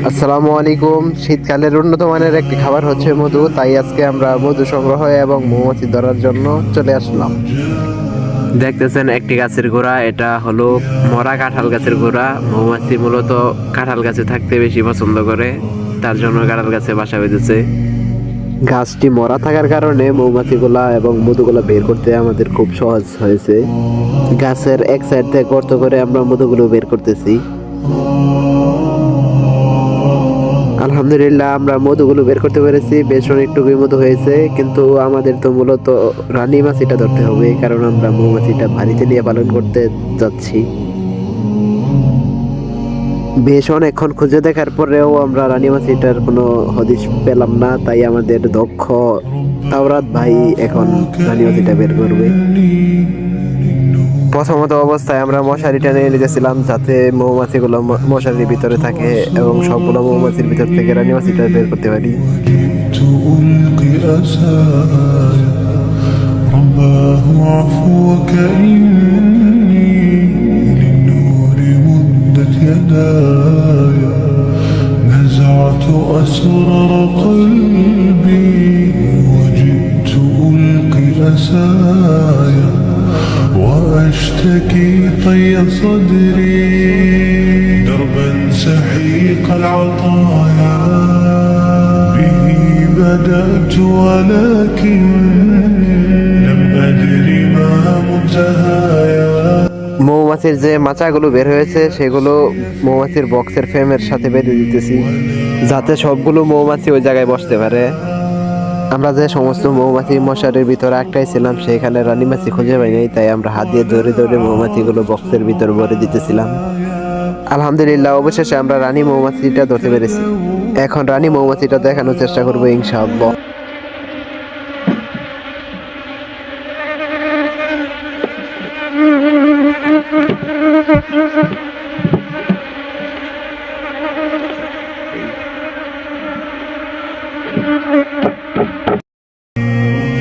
আসসালামু আলাইকুম। শীতকালের উন্নত মানের একটি খাবার হচ্ছে মধু, তাই আজকে আমরা মধু সংগ্রহ এবং মৌমাছি ধরার জন্য চলে আসলাম। দেখতেছেন একটি গাছের গোড়া, এটা হলো মরা কাঁঠাল গাছের গোড়া। মৌমাছি মূলত কাঁঠাল গাছে থাকতে বেশি পছন্দ করে, তার জন্য কাঁঠাল গাছে বাসা বেঁধেছে। গাছটি মরা থাকার কারণে মৌমাছিগুলা এবং মধুগুলা বের করতে আমাদের খুব সহজ হয়েছে। গাছের এক সাইড থেকে গর্ত করে আমরা মধুগুলো বের করতেছি। আলহামদুলিল্লাহ, আমরা মধুগুলো বের করতে পেরেছি। বেশ অনেকটুকুই মধু হয়েছে, কিন্তু আমাদের তো মূলত রানী মাছিটা ধরতে হবে, কারণ আমরা মৌমাছিটা বাড়িতে নিয়ে পালন করতে যাচ্ছি। বেশ অনেকক্ষণ খুঁজে দেখার পরেও আমরা রানী মাছিটার কোনো হদিশ পেলাম না, তাই আমাদের দক্ষ তাওরাত ভাই এখন রানী মাছিটা বের করবে। প্রথমত অবস্থায় আমরা মশারি টেনে নিতেছিলাম, যাতে মৌমাছিগুলো মশারির ভিতরে থাকে এবং সবগুলো মৌমাছির ভিতর থেকে রানী মাছিটা বের করতে পারি। نزعت أسرار قلبي وجئت ألقي أسايا وأشتكي طي صدري دربا سحيق العطايا به بدأت ولكن لم أدري ما منتهايا। মৌমাছির যে মাচাগুলো বের হয়েছে সেগুলো মৌমাছির বক্সের ফ্রেমের সাথে বেঁধে দিতেছি, যাতে সবগুলো মৌমাছি ওই জায়গায় বসতে পারে। আমরা যে সমস্ত মৌমাছি মশারির ভিতরে আটকাইছিলাম সেখানে রানী মাছি খুঁজে পাই নাই, তাই আমরা হাত দিয়ে ধরে ধরে মৌমাছিগুলো বক্সের ভিতর ভরে দিতেছিলাম। আলহামদুলিল্লাহ, অবশেষে আমরা রানী মৌমাছিটা ধরতে পেরেছি। এখন রানী মৌমাছিটা দেখানোর চেষ্টা করবো ইনশাআল্লাহ।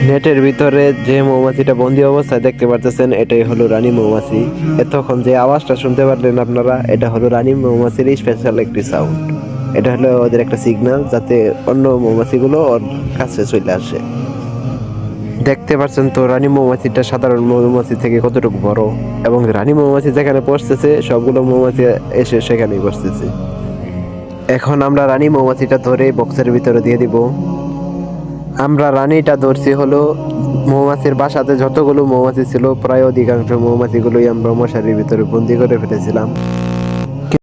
নেটের ভিতরে যে মৌমাছিটা বন্দি অবস্থায় দেখতে পারতেছেন, এটাই হলো রানী মৌমাছি। এতক্ষণ যে আওয়াজটা শুনতে পারলেন আপনারা, এটা হলো রানী মৌমাছির স্পেশাল একটি সাউন্ড। এটা হলো ওদের একটা সিগন্যাল, যাতে অন্য মৌমাছিগুলো ওর কাছে চলে আসে। দেখতে পাচ্ছেন তো রানী মৌমাছিটা সাধারণ মৌমাছি থেকে কতটুকু বড়, এবং রানী মৌমাছি যেখানে বসতেছে সবগুলো মৌমাছি এসে সেখানেই বসতেছে। এখন আমরা রানী মৌমাছিটা ধরে বক্সের ভিতরে দিয়ে দিব। আমরা রানীটা ধরছি হলো মৌমাছির বাসাতে যতগুলো মৌমাছি ছিল প্রায় অধিকাংশ মৌমাছিগুলোই আমরা মশারির ভিতরে বন্দি করে ফেলেছিলাম।